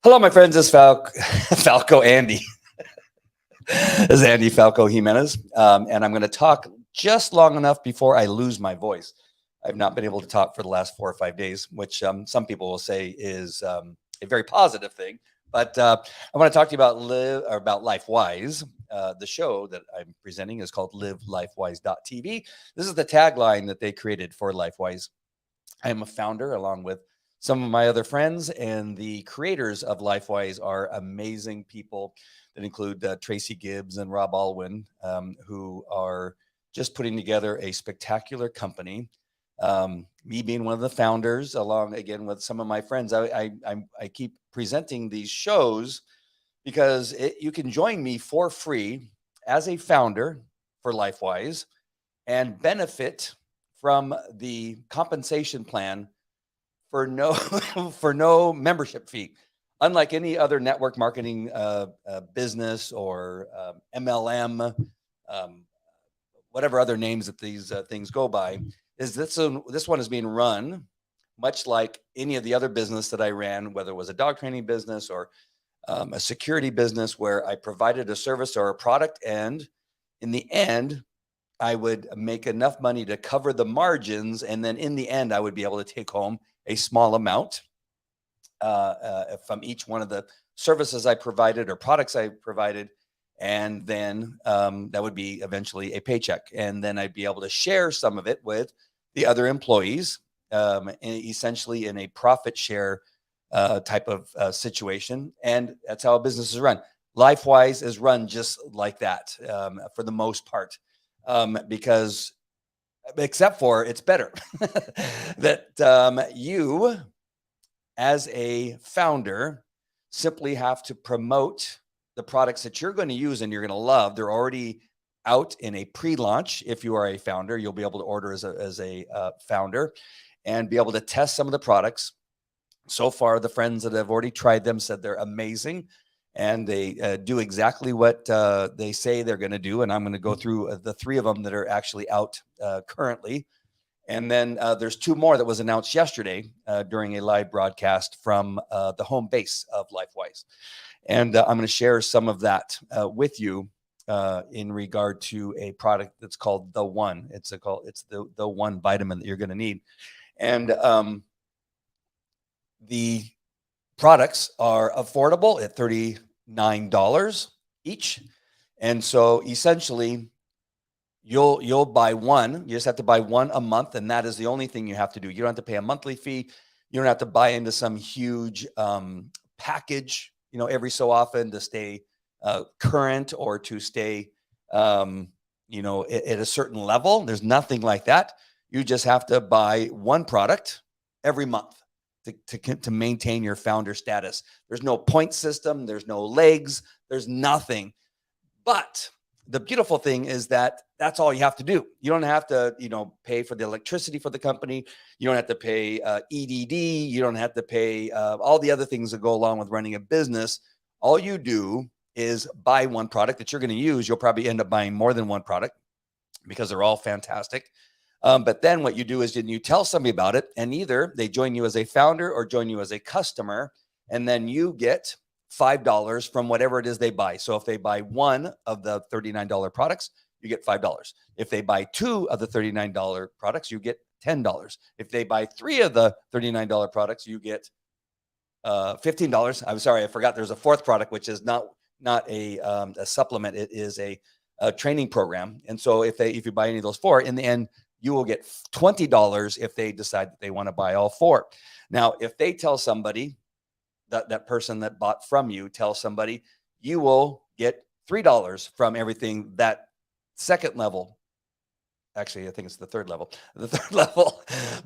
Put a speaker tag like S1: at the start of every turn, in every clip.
S1: Hello, my friends. This is Falco Andy. This is Andy Falco Jimenez. And I'm going to talk just long enough before I lose my voice. I've not been able to talk for the last 4 or 5 days, which some people will say is a very positive thing. But I want to talk to you about LifeWise. The show that I'm presenting is called LiveLifeWise.tv. This is the tagline that they created for LifeWise. I am a founder along with some of my other friends, and the creators of LifeWise are amazing people that include Tracy Gibbs and Rob Alwyn, who are just putting together a spectacular company. Me being one of the founders, along again with some of my friends, I keep presenting these shows because you can join me for free as a founder for LifeWise and benefit from the compensation plan for no for no membership fee. Unlike any other network marketing business or MLM, whatever other names that these things go by, is this one is being run much like any of the other business that I ran, whether it was a dog training business or a security business, where I provided a service or a product, and in the end, I would make enough money to cover the margins, and then in the end, I would be able to take home a small amount from each one of the services I provided or products I provided. And then that would be eventually a paycheck. And then I'd be able to share some of it with the other employees, essentially in a profit share type of situation. And that's how a business is run. LifeWise is run just like that for the most part, because except for it's better that you as a founder simply have to promote the products that you're going to use and you're going to love. They're already out in a pre-launch. If you are a founder, you'll be able to order as a founder and be able to test some of the products. So far, the friends that have already tried them said they're amazing, and they do exactly what they say they're going to do. And I'm going to go through the 3 of them that are actually out currently. And then there's 2 more that was announced yesterday during a live broadcast from the home base of LifeWise. And I'm going to share some of that with you in regard to a product that's called The One. It's the One vitamin that you're going to need. And the products are affordable at $39 each. And so essentially you'll buy one. You just have to buy one a month, and that is the only thing you have to do. You don't have to pay a monthly fee. You don't have to buy into some huge package, every so often to stay current or to stay, at a certain level. There's nothing like that. You just have to buy one product every month to maintain your founder status. There's no point system. There's no legs. There's nothing. But the beautiful thing is that that's all you have to do. You don't have to, pay for the electricity for the company. You don't have to pay EDD. You don't have to pay all the other things that go along with running a business. All you do is buy one product that you're going to use. You'll probably end up buying more than one product because they're all fantastic. But then what you do is you tell somebody about it, and either they join you as a founder or join you as a customer, and then you get $5 from whatever it is they buy. So if they buy one of the $39 products, you get $5. If they buy 2 of the $39 products, you get $10. If they buy 3 of the $39 products, you get $15. I'm sorry, I forgot there's a 4th product, which is not a supplement. It is a training program. And so if you buy any of those 4, in the end, you will get $20 if they decide that they want to buy all 4. Now, if they tell somebody, that person that bought from you tells somebody, you will get $3 from everything that second level. Actually, I think it's the third level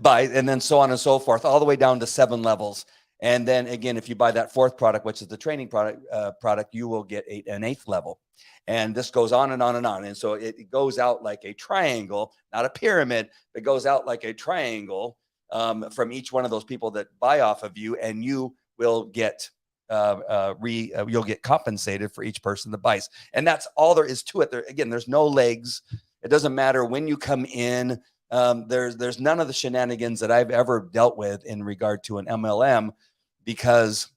S1: buy, and then so on and so forth, all the way down to 7 levels. And then again, if you buy that 4th product, which is the training product, you will get an 8th level. And this goes on and on and on. And so it goes out like a triangle, not a pyramid, but goes out like a triangle from each one of those people that buy off of you, and you will get you'll get compensated for each person that buys. And that's all there is to it. There's no legs. It doesn't matter when you come in. There's none of the shenanigans that I've ever dealt with in regard to an MLM, because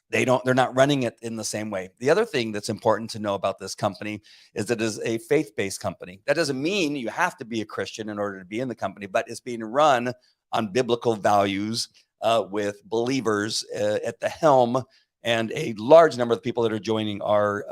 S1: they're not running it in the same way. The other thing that's important to know about this company is it is a faith-based company. That doesn't mean you have to be a Christian in order to be in the company, but it's being run on biblical values with believers at the helm, and a large number of people that are joining are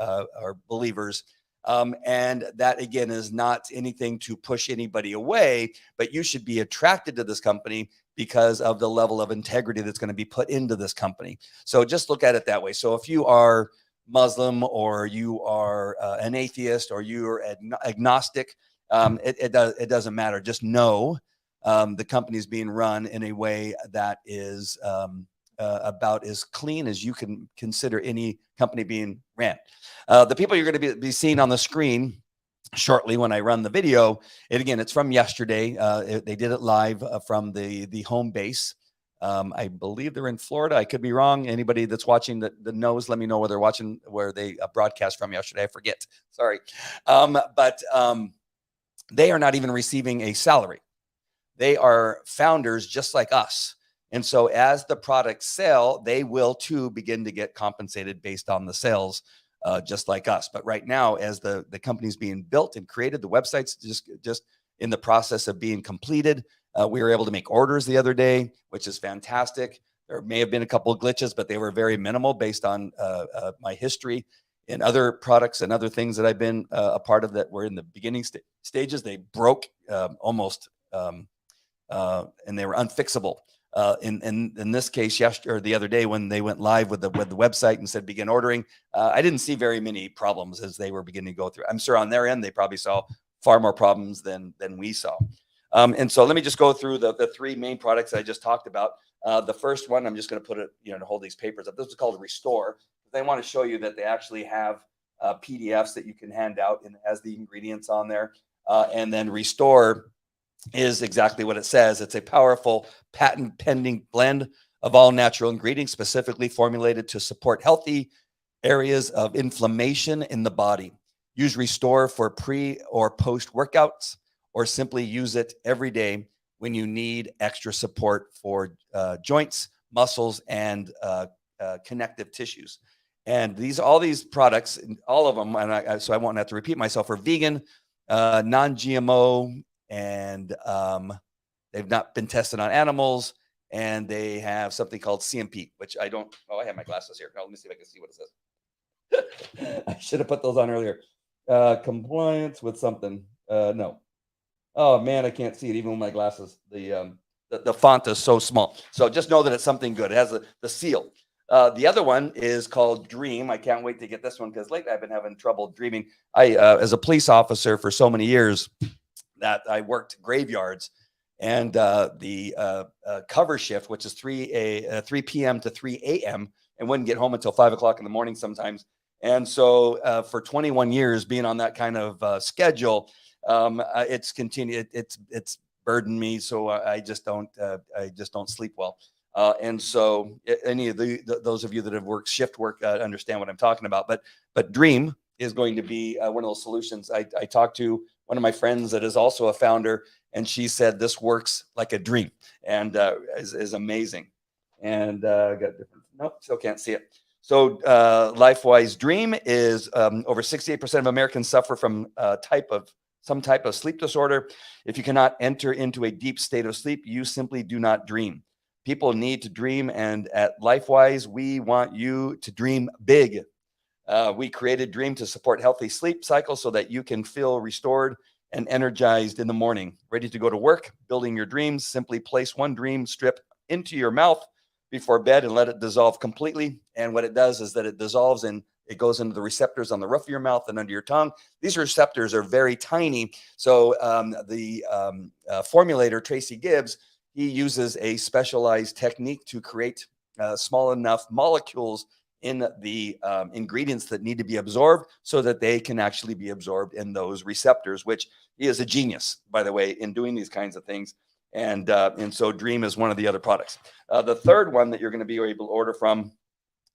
S1: believers. And that, again, is not anything to push anybody away, but you should be attracted to this company because of the level of integrity that's going to be put into this company. So just look at it that way. So if you are Muslim, or you are an atheist, or you're agnostic, it doesn't matter. Just know the company is being run in a way that is about as clean as you can consider any company being ran. The people you're going to be seeing on the screen shortly when I run the video, and again, it's from yesterday. They did it live from the home base. I believe they're in Florida. I could be wrong. Anybody that's watching that knows, let me know where they're watching, where they broadcast from yesterday. I forget. Sorry. But they are not even receiving a salary. They are founders just like us. And so as the products sell, they will too begin to get compensated based on the sales, just like us. But right now, as the company's being built and created, the website's just in the process of being completed. We were able to make orders the other day, which is fantastic. There may have been a couple of glitches, but they were very minimal based on my history and other products and other things that I've been a part of that were in the beginning stages. They broke almost, and they were unfixable. In this case, yesterday or the other day, when they went live with the website and said begin ordering, I didn't see very many problems as they were beginning to go through. I'm sure on their end they probably saw far more problems than we saw. And so let me just go through the three main products I just talked about. The first one, I'm just going to put it, to hold these papers up. This is called Restore. They want to show you that they actually have PDFs that you can hand out, and it has the ingredients on there. And then Restore is exactly what it says. It's a powerful patent pending blend of all natural ingredients specifically formulated to support healthy areas of inflammation in the body. Use Restore for pre or post workouts, or simply use it every day when you need extra support for joints, muscles, and connective tissues. And all these products, all of them, and so I won't have to repeat myself, are vegan, non-GMO, and they've not been tested on animals, and they have something called CMP, which I don't. Oh, I have my glasses here. Now let me see if I can see what it says. I should have put those on earlier. Compliance with something. No. Oh man, I can't see it even with my glasses. The font is so small. So just know that it's something good. It has the seal. The other one is called Dream. I can't wait to get this one because lately I've been having trouble dreaming. As a police officer for so many years, that I worked graveyards, and the cover shift, which is 3 p.m. to 3 a.m., and wouldn't get home until 5 o'clock in the morning sometimes. And so for 21 years being on that kind of schedule, it's continued. It's burdened me, so I just don't sleep well. And so any of those of you that have worked shift work understand what I'm talking about. But Dream is going to be one of those solutions. I talked to one of my friends that is also a founder, and she said this works like a dream, and is amazing. And got different. Nope, still can't see it. So LifeWise Dream is over 68% of Americans suffer from some type of sleep disorder. If you cannot enter into a deep state of sleep, you simply do not dream. People need to dream, and at LifeWise, we want you to dream big. We created Dream to support healthy sleep cycles so that you can feel restored and energized in the morning, ready to go to work, building your dreams. Simply place one dream strip into your mouth before bed and let it dissolve completely. And what it does is that it dissolves and it goes into the receptors on the roof of your mouth and under your tongue. These receptors are very tiny. So the formulator, Tracy Gibbs, he uses a specialized technique to create small enough molecules in the ingredients that need to be absorbed so that they can actually be absorbed in those receptors, which he is a genius, by the way, in doing these kinds of things. And so Dream is one of the other products. The third one that you're going to be able to order from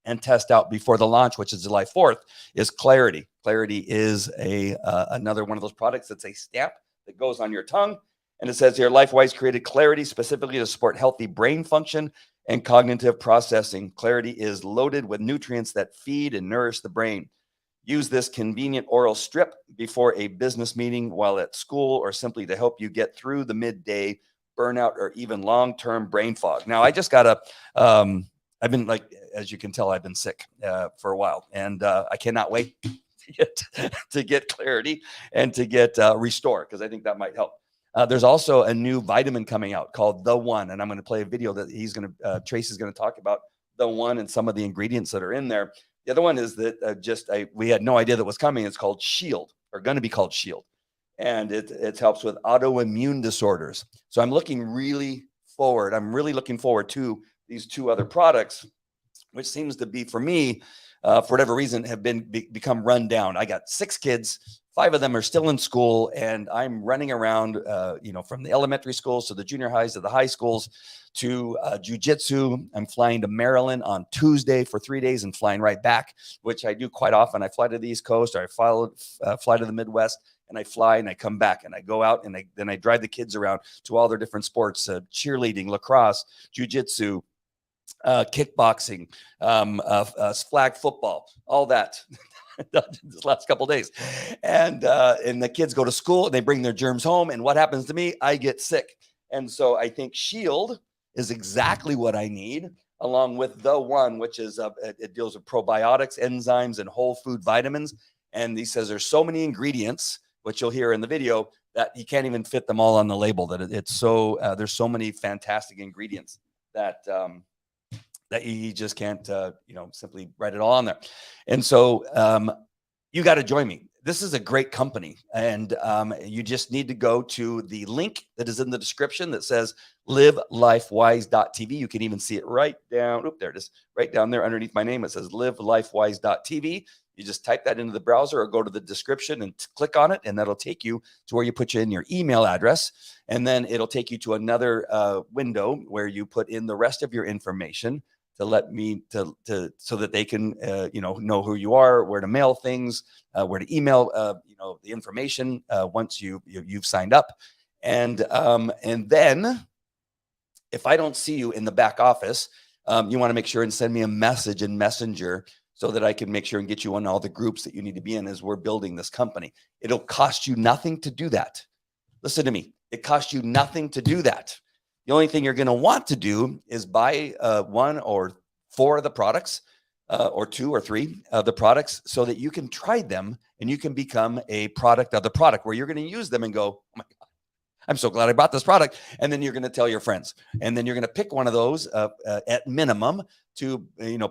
S1: and test out before the launch, which is July 4th, is Clarity. Clarity is another one of those products that's a stamp that goes on your tongue. And it says here, LifeWise created Clarity specifically to support healthy brain function and cognitive processing. Clarity is loaded with nutrients that feed and nourish the brain. Use this convenient oral strip before a business meeting, while at school, or simply to help you get through the midday burnout or even long-term brain fog. Now, I just got I've been, like, as you can tell, I've been sick for a while, and I cannot wait to get clarity and to get restore, because I think that might help. There's also a new vitamin coming out called The One, and I'm going to play a video that Trace is going to talk about The One and some of the ingredients that are in there. The other one is that we had no idea that was coming. It's called Shield, or going to be called Shield, and it helps with autoimmune disorders. So I'm really looking forward to these two other products, which seems to be, for me, for whatever reason, have become run down. I got 6 kids. 5 of them are still in school, and I'm running around, from the elementary schools to the junior highs to the high schools to jujitsu. I'm flying to Maryland on Tuesday for 3 days and flying right back, which I do quite often. I fly to the East Coast, or I fly to the Midwest, and I fly and I come back and I go out and then I drive the kids around to all their different sports, cheerleading, lacrosse, jujitsu, kickboxing, flag football, all that. This last couple of days, and the kids go to school and they bring their germs home, and what happens to me? I get sick. And so I think Shield is exactly what I need, along with The One, which is it deals with probiotics, enzymes, and whole food vitamins. And he says there's so many ingredients, which you'll hear in the video, that he can't even fit them all on the label. That it's so there's so many fantastic ingredients that that he just can't, simply write it all on there. And so you got to join me. This is a great company, and you just need to go to the link that is in the description that says livelifewise.tv. You can even see it right down. There it is, right down there underneath my name. It says livelifewise.tv. You just type that into the browser or go to the description and click on it, and that'll take you to where you put in your email address. And then it'll take you to another window where you put in the rest of your information to let me so that they can know who you are, where to mail things, where to email the information once you've signed up. And then if I don't see you in the back office, you want to make sure and send me a message in Messenger so that I can make sure and get you on all the groups that you need to be in as we're building this company. It'll cost you nothing to do that. Listen to me. It costs you nothing to do that. The only thing you're going to want to do is buy 1 or 4 of the products, or 2 or 3 of the products, so that you can try them and you can become a product of the product, where you're going to use them and go, oh my God, I'm so glad I bought this product. And then you're going to tell your friends, and then you're going to pick one of those at minimum to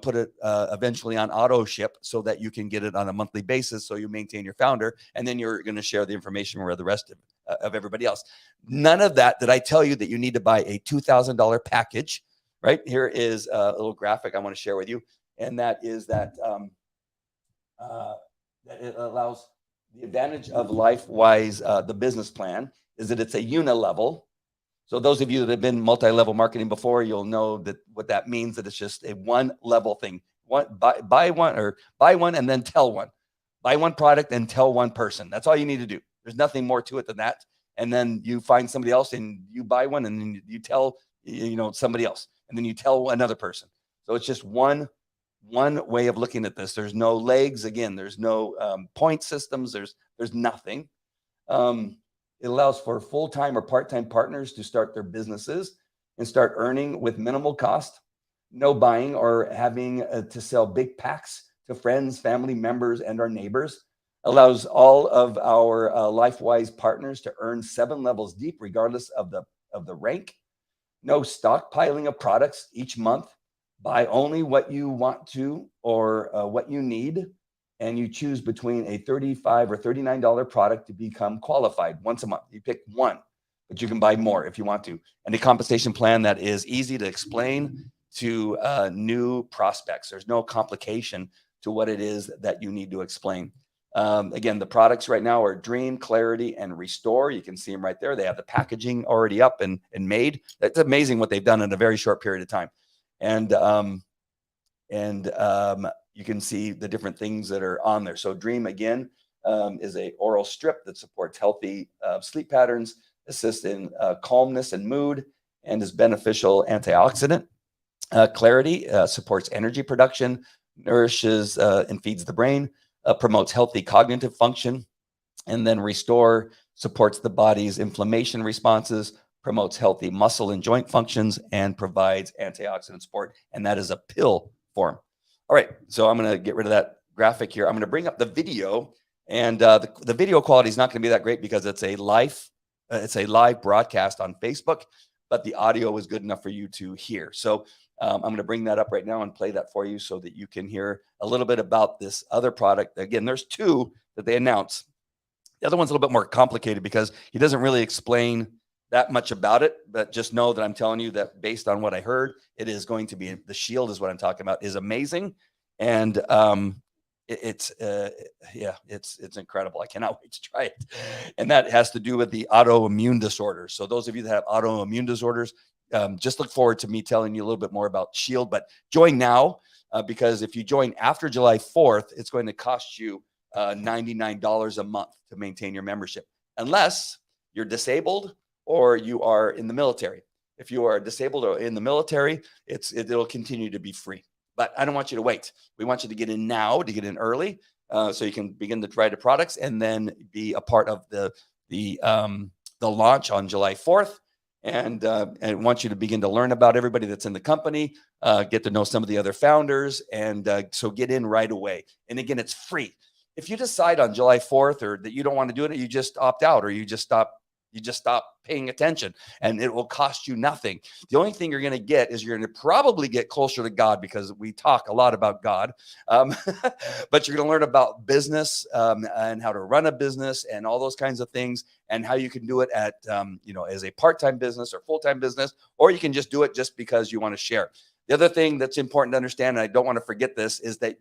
S1: put it eventually on auto ship, so that you can get it on a monthly basis, so you maintain your founder, and then you're going to share the information with the rest of everybody else. None of that did I tell you that you need to buy a $2,000 package. Right here is a little graphic I want to share with you, and that is that it allows the advantage of LifeWise. The business plan is that it's a unilevel. So those of you that have been multi-level marketing before, you'll know that what that means, that it's just a one level thing. Buy one and then tell one. Buy one product and tell one person. That's all you need to do. There's nothing more to it than that. And then you find somebody else and you buy one, and then you tell somebody else, and then you tell another person. So it's just one way of looking at this. There's no legs. Again, there's no point systems. There's nothing. It allows for full-time or part-time partners to start their businesses and start earning with minimal cost. No buying or having to sell big packs to friends, family members, and our neighbors. Allows all of our LifeWise partners to earn 7 levels deep, regardless of the rank. No stockpiling of products each month. Buy only what you want to, or what you need, and you choose between a $35 or $39 product to become qualified once a month. You pick one, but you can buy more if you want to. And a compensation plan that is easy to explain to new prospects. There's no complication to what it is that you need to explain. Again, the products right now are Dream, Clarity, and Restore. You can see them right there. They have the packaging already up and made. It's amazing what they've done in a very short period of time. And you can see the different things that are on there. So Dream, again, is a oral strip that supports healthy sleep patterns, assists in calmness and mood, and is beneficial antioxidant. Clarity supports energy production, nourishes and feeds the brain, promotes healthy cognitive function, and then Restore supports the body's inflammation responses, promotes healthy muscle and joint functions, and provides antioxidant support. And that is a pill form. All right, so I'm going to get rid of that graphic here. I'm going to bring up the video, and the video quality is not going to be that great because it's a live broadcast on Facebook, but the audio is good enough for you to hear. So I'm going to bring that up right now and play that for you so that you can hear a little bit about this other product. Again, there's two that they announced. The other one's a little bit more complicated because he doesn't really explain that much about it, but just know that I'm telling you that based on what I heard, it is going to be, the Shield is what I'm talking about, is amazing. And it's incredible. I cannot wait to try it. And that has to do with the autoimmune disorders. So those of you that have autoimmune disorders, just look forward to me telling you a little bit more about Shield, but join now because if you join after July 4th, it's going to cost you $99 a month to maintain your membership, unless you're disabled or you are in the military. If you are disabled or in the military, it'll continue to be free. But I don't want you to wait. We want you to get in now, to get in early, so you can begin to try the products and then be a part of the launch on July 4th. And want you to begin to learn about everybody that's in the company, get to know some of the other founders, and so get in right away. And again, it's free. If you decide on July 4th or that you don't want to do it, you just opt out or you just stop paying attention, and it will cost you nothing. The only thing you're going to get is you're going to probably get closer to God, because we talk a lot about God, but you're going to learn about business and how to run a business and all those kinds of things, and how you can do it at, as a part-time business or full-time business, or you can just do it just because you want to share. The other thing that's important to understand, and I don't want to forget this, is that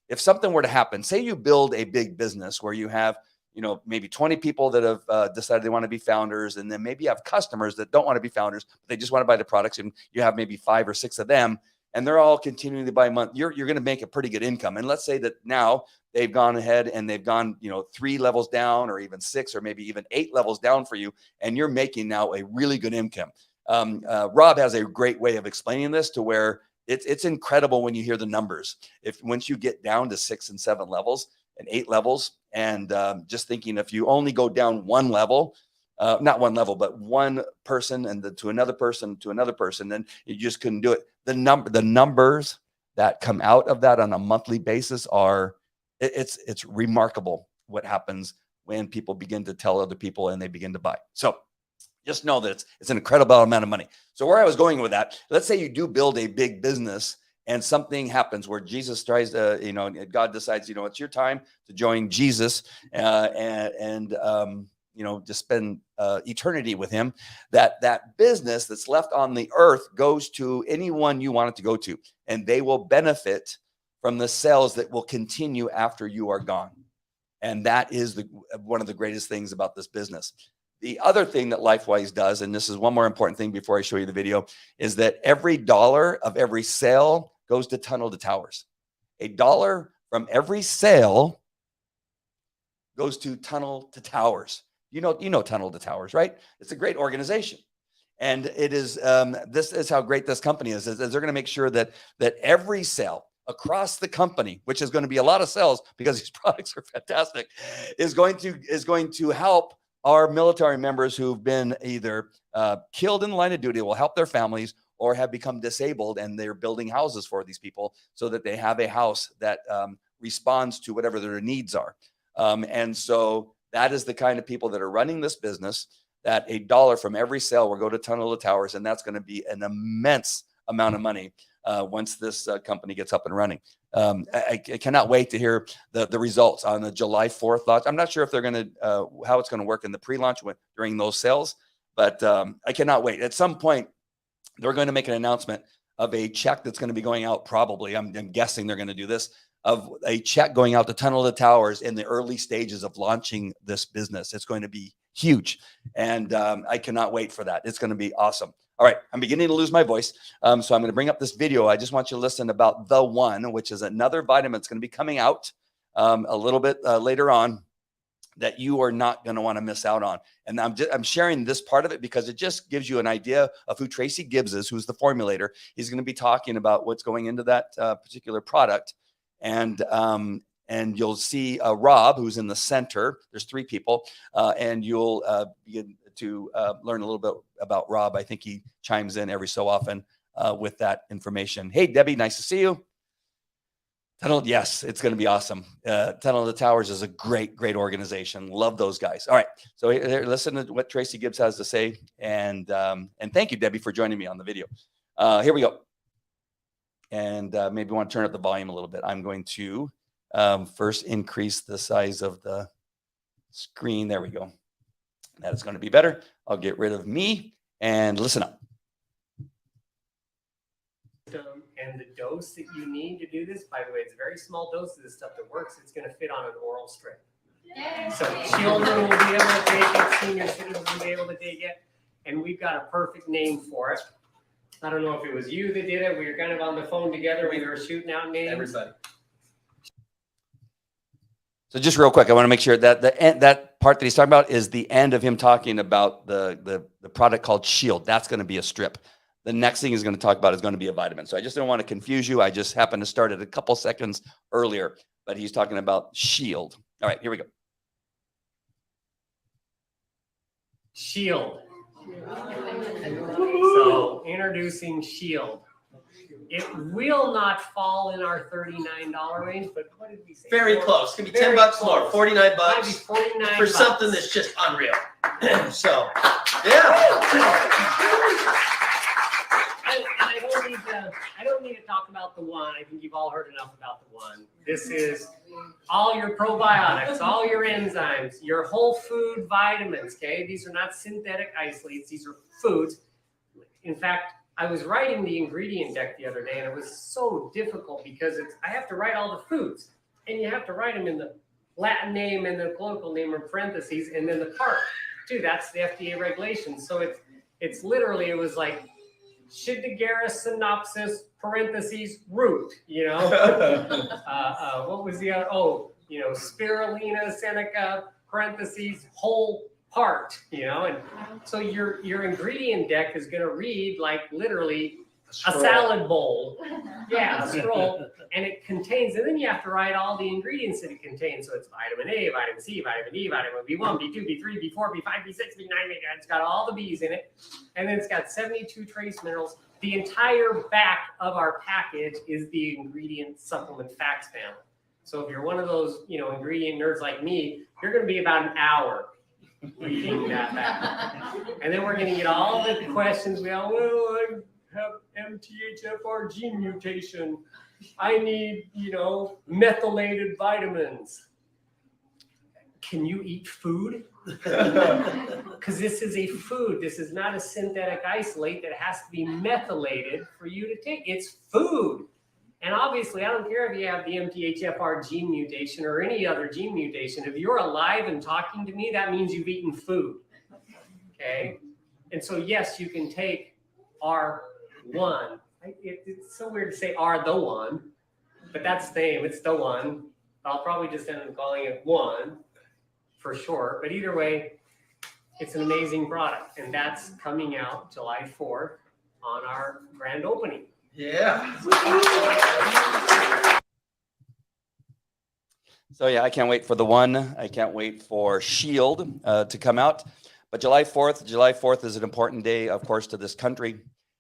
S1: if something were to happen, say you build a big business where you have, maybe 20 people that have decided they want to be founders, and then maybe you have customers that don't want to be founders, but they just want to buy the products, and you have maybe 5 or 6 of them, and they're all continuing to buy a month. You're going to make a pretty good income. And let's say that now they've gone ahead and they've gone, 3 levels down, or even 6, or maybe even 8 levels down for you, and you're making now a really good income. Rob has a great way of explaining this to where it's incredible when you hear the numbers. Once you get down to 6 and 7 levels and 8 levels, and just thinking, if you only go down one level, not one level, but one person and to another person, then you just couldn't do it. The numbers that come out of that on a monthly basis it's remarkable what happens when people begin to tell other people and they begin to buy. So just know that it's an incredible amount of money. So where I was going with that, let's say you do build a big business and something happens where Jesus tries to, God decides, it's your time to join Jesus and to spend eternity with him. That business that's left on the earth goes to anyone you want it to go to, and they will benefit from the sales that will continue after you are gone. And that is one of the greatest things about this business. The other thing that LifeWise does, and this is one more important thing before I show you the video, is that every dollar of every sale goes to Tunnel to Towers. $1 from every sale goes to Tunnel to Towers. You know Tunnel to Towers, right? It's a great organization. And it is, this is how great this company is they're going to make sure that every sale across the company, which is going to be a lot of sales because these products are fantastic, is going to help our military members who've been either killed in the line of duty. It will help their families, or have become disabled, and they're building houses for these people so that they have a house that responds to whatever their needs are. And so that is the kind of people that are running this business, that $1 from every sale will go to Tunnel to Towers, and that's going to be an immense amount of money once this company gets up and running. I cannot wait to hear the results on the July 4th launch. I'm not sure if they're going to how it's going to work in the pre-launch during those sales, but I cannot wait. At some point, they're going to make an announcement of a check that's going to be going out. Probably, I'm guessing they're going to do this, of a check going out to Tunnel to Towers in the early stages of launching this business. It's going to be huge, and I cannot wait for that. It's going to be awesome. All right, I'm beginning to lose my voice, so I'm going to bring up this video. I just want you to listen about The One, which is another vitamin that's going to be coming out a little bit later on. that you are not going to want to miss out on. And I'm sharing this part of it because it just gives you an idea of who Tracy Gibbs is, who's the formulator. He's going to be talking about what's going into that particular product. And you'll see Rob, who's in the center. There's 3 people, and you'll begin to learn a little bit about Rob. I think he chimes in every so often with that information. Hey, Debbie, nice to see you. Yes, it's going to be awesome. Tunnel of the Towers is a great organization. Love those guys. All right, so listen to what Tracy Gibbs has to say, and thank you, Debbie, for joining me on the video. Here we go, and maybe want to turn up the volume a little bit. I'm going to first increase the size of the screen. There we go. That is going to be better. I'll get rid of me and listen up.
S2: And the dose that you need to do this, by the way, it's a very small dose of this stuff that works. It's going to fit on an oral strip. So children will be able to take it, senior citizens will be able to take it, and we've got a perfect name for it. I don't know if it was you that did it. We were kind of on the phone together. We were shooting out names.
S3: Everybody.
S1: So just real quick, I want to make sure that that part that he's talking about is the end of him talking about the product called Shield. That's going to be a strip. The next thing he's going to talk about is going to be a vitamin. So I just don't want to confuse you. I just happened to start it a couple seconds earlier, but he's talking about Shield. All right, here we go.
S2: Shield. So introducing Shield. It will not fall in our $39 range, but what did we say?
S3: Very close. It's gonna be $10 more, 49 bucks
S2: for
S3: for something that's just unreal. So, yeah.
S2: I don't need to talk about the one. I think you've all heard enough about the one. This is all your probiotics, all your enzymes, your whole food vitamins, okay? These are not synthetic isolates. These are foods. In fact, I was writing the ingredient deck the other day, and it was so difficult because I have to write all the foods, and you have to write them in the Latin name and the colloquial name in parentheses, and then the part, too. That's the FDA regulation. So it's literally, it was like, Shidigera synopsis parentheses root, you know. What was the other? Oh, you know, Spirulina seneca parentheses whole part, you know. And so your ingredient deck is going to read like literally a salad bowl. Yeah, a scroll. And it contains, and then you have to write all the ingredients that it contains. So it's vitamin A, vitamin C, vitamin D, vitamin B1, B2, B3, B4, B5, B6, B9, it's got all the B's in it. And then it's got 72 trace minerals. The entire back of our package is the ingredient supplement facts panel. So if you're one of those, you know, ingredient nerds like me, you're going to be about an hour reading that back. And then we're going to get all the questions. I have MTHFR gene mutation. I need, you know, methylated vitamins. Can you eat food? Because this is a food. This is not a synthetic isolate that has to be methylated for you to take. It's food. And obviously, I don't care if you have the MTHFR gene mutation or any other gene mutation. If you're alive and talking to me, that means you've eaten food. Okay? And so, yes, you can take R1. It's so weird to say the one, but that's the name. It's the one. I'll probably just end up calling it one for short. But either way, it's an amazing product. And that's coming out July 4th on our grand opening.
S3: Yeah.
S1: So yeah, I can't wait for the one. I can't wait for Shield to come out. But July 4th is an important day, of course, to this country.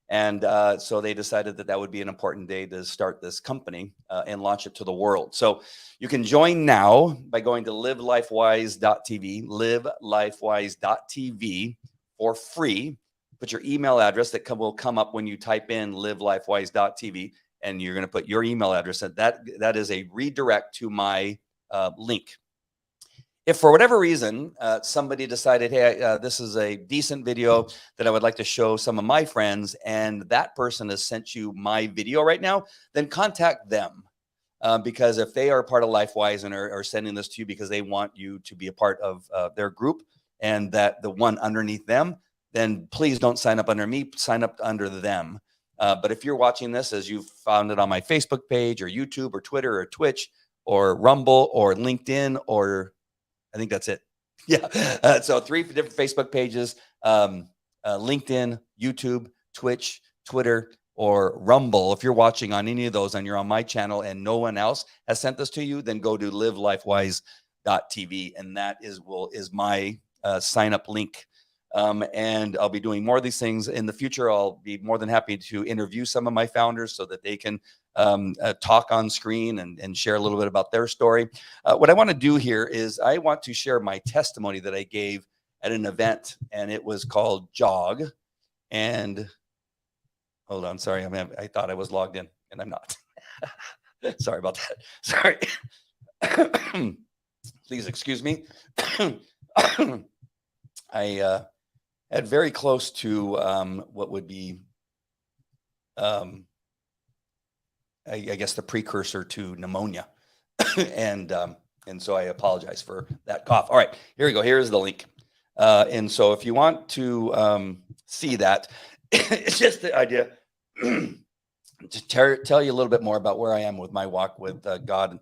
S1: And so they decided that would be an important day to start this company and launch it to the world. So you can join now by going to livelifewise.tv, livelifewise.tv for free. Put your email address that will come up when you type in livelifewise.tv, and you're going to put your email address. That is a redirect to my link. If for whatever reason, somebody decided, hey, this is a decent video that I would like to show some of my friends, and that person has sent you my video right now, then contact them. Because if they are part of LifeWise and are sending this to you because they want you to be a part of their group and that the one underneath them, then please don't sign up under me, sign up under them. But if you're watching this as you found it on my Facebook page or YouTube or Twitter or Twitch or Rumble or LinkedIn or I think that's it. Yeah. So 3 different Facebook pages, LinkedIn, YouTube, Twitch, Twitter, or Rumble. If you're watching on any of those and you're on my channel and no one else has sent this to you, then go to livelifewise.tv, and that is my sign up link. And I'll be doing more of these things in the future. I'll be more than happy to interview some of my founders so that they can talk on screen and share a little bit about their story. What I want to do here is I want to share my testimony that I gave at an event, and it was called Jog. And hold on, sorry, I thought I was logged in, and I'm not. Sorry about that. Sorry. Please excuse me. I had very close to what would be, I guess, the precursor to pneumonia, and so I apologize for that cough. All right, here we go. Here's the link, and so if you want to see that, it's just the idea to tell you a little bit more about where I am with my walk with God,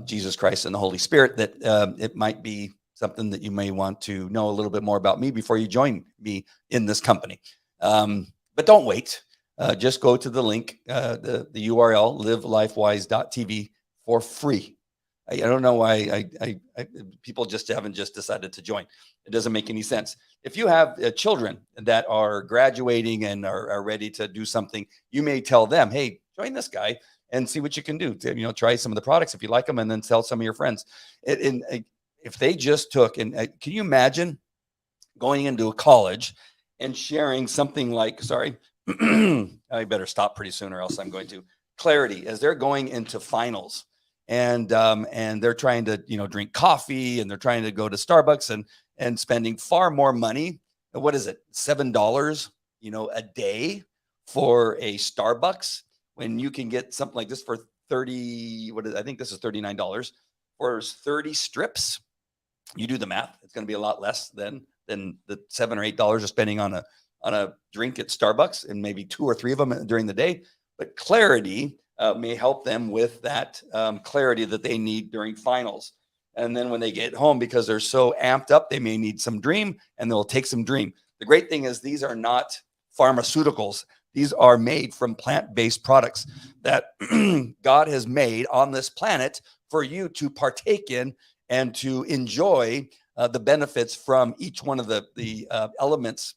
S1: Jesus Christ, and the Holy Spirit. That it might be something that you may want to know a little bit more about me before you join me in this company. But don't wait. Just go to the link, the URL, livelifewise.tv, for free. I don't know why people just haven't just decided to join. It doesn't make any sense. If you have children that are graduating and are ready to do something, you may tell them, hey, join this guy and see what you can do. Try some of the products if you like them, and then tell some of your friends. If they just took, and can you imagine going into a college and sharing something like, sorry, I better stop pretty soon or else I'm going to, Clarity, as they're going into finals, and they're trying to, drink coffee, and they're trying to go to Starbucks and spending far more money. What is it? $7, a day for a Starbucks, when you can get something like this for I think this is $39 for 30 strips. You do the math. It's going to be a lot less than the $7 or $8 you're spending on a drink at Starbucks, and maybe 2 or 3 of them during the day. But Clarity may help them with that clarity that they need during finals. And then when they get home, because they're so amped up, they may need some Dream, and they'll take some Dream. The great thing is these are not pharmaceuticals. These are made from plant-based products that God has made on this planet for you to partake in and to enjoy the benefits from each one of the elements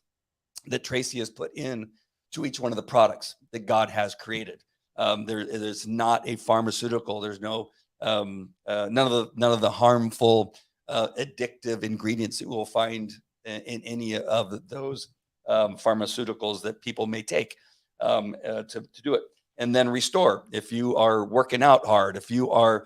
S1: that Tracy has put in to each one of the products that God has created. There's not a pharmaceutical. There's no none of the harmful addictive ingredients that you will find in any of those pharmaceuticals that people may take to do it. And then Restore. If you are working out hard, if you are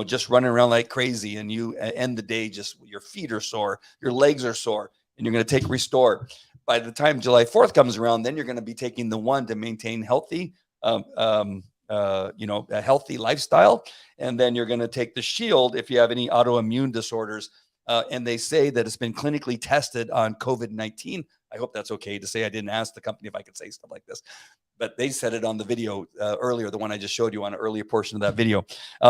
S1: just running around like crazy, and you end the day just your feet are sore, your legs are sore, and you're going to take Restore. By the time July 4th comes around, then you're going to be taking the one to maintain healthy, a healthy lifestyle. And then you're going to take the Shield if you have any autoimmune disorders. And they say that it's been clinically tested on COVID-19. I hope that's okay to say. I didn't ask the company if I could say stuff like this, but they said it on the video earlier, the one I just showed you on an earlier portion of that video.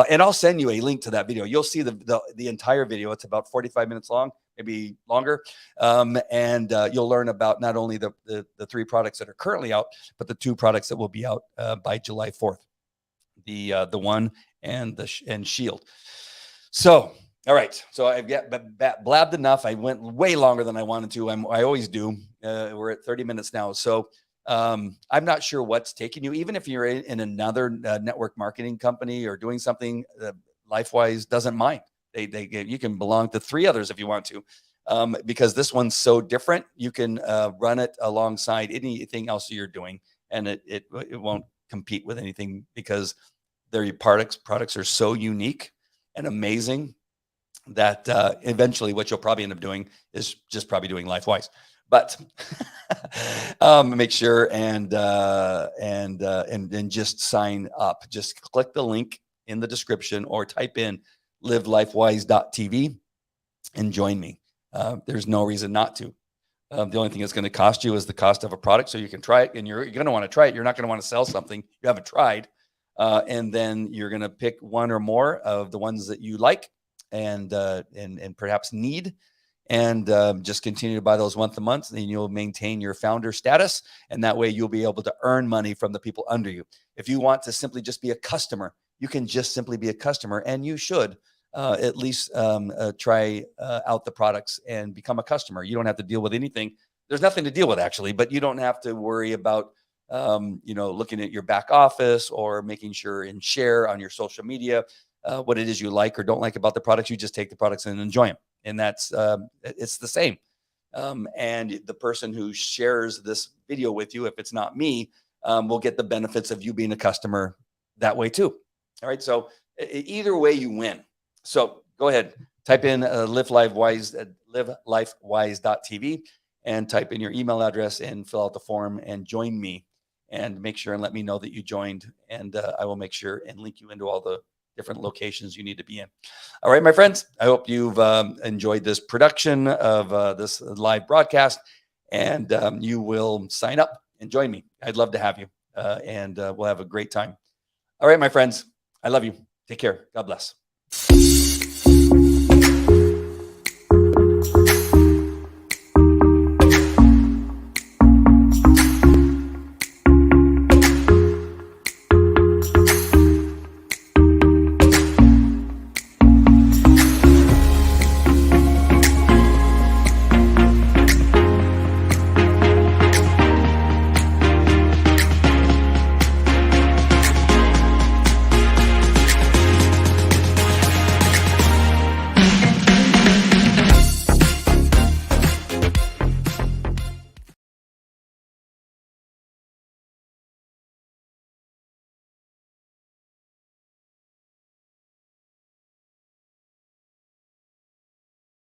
S1: And I'll send you a link to that video. You'll see the entire video. It's about 45 minutes long, maybe longer. And you'll learn about not only the 3 products that are currently out, but the 2 products that will be out by July 4th, the one and Shield. So, all right. So I've blabbed enough. I went way longer than I wanted to. I always do. We're at 30 minutes now. So I'm not sure what's taking you. Even if you're in another network marketing company or doing something, LifeWise doesn't mind. You can belong to 3 others if you want to, because this one's so different. You can run it alongside anything else you're doing, and it won't compete with anything, because their products are so unique and amazing that eventually what you'll probably end up doing is just probably doing LifeWise. But make sure and just sign up. Just click the link in the description or type in livelifewise.tv and join me. There's no reason not to. The only thing that's going to cost you is the cost of a product, so you can try it, and you're going to want to try it. You're not going to want to sell something you haven't tried, and then you're going to pick one or more of the ones that you like, and perhaps need, and just continue to buy those month to month, and you'll maintain your founder status. And that way you'll be able to earn money from the people under you. If you want to simply just be a customer, you can just simply be a customer, and you should at least try out the products and become a customer. You don't have to deal with anything. There's nothing to deal with, actually, but you don't have to worry about looking at your back office or making sure and share on your social media what it is you like or don't like about the products. You just take the products and enjoy them. And that's it's the same. And the person who shares this video with you, if it's not me, will get the benefits of you being a customer that way too. All right. So either way, you win. So go ahead, type in livelifewise.tv and type in your email address and fill out the form and join me, and make sure and let me know that you joined. And I will make sure and link you into all the different locations you need to be in. All right, my friends, I hope you've enjoyed this production of this live broadcast, and you will sign up and join me. I'd love to have you, and we'll have a great time. All right, my friends, I love you. Take care. God bless.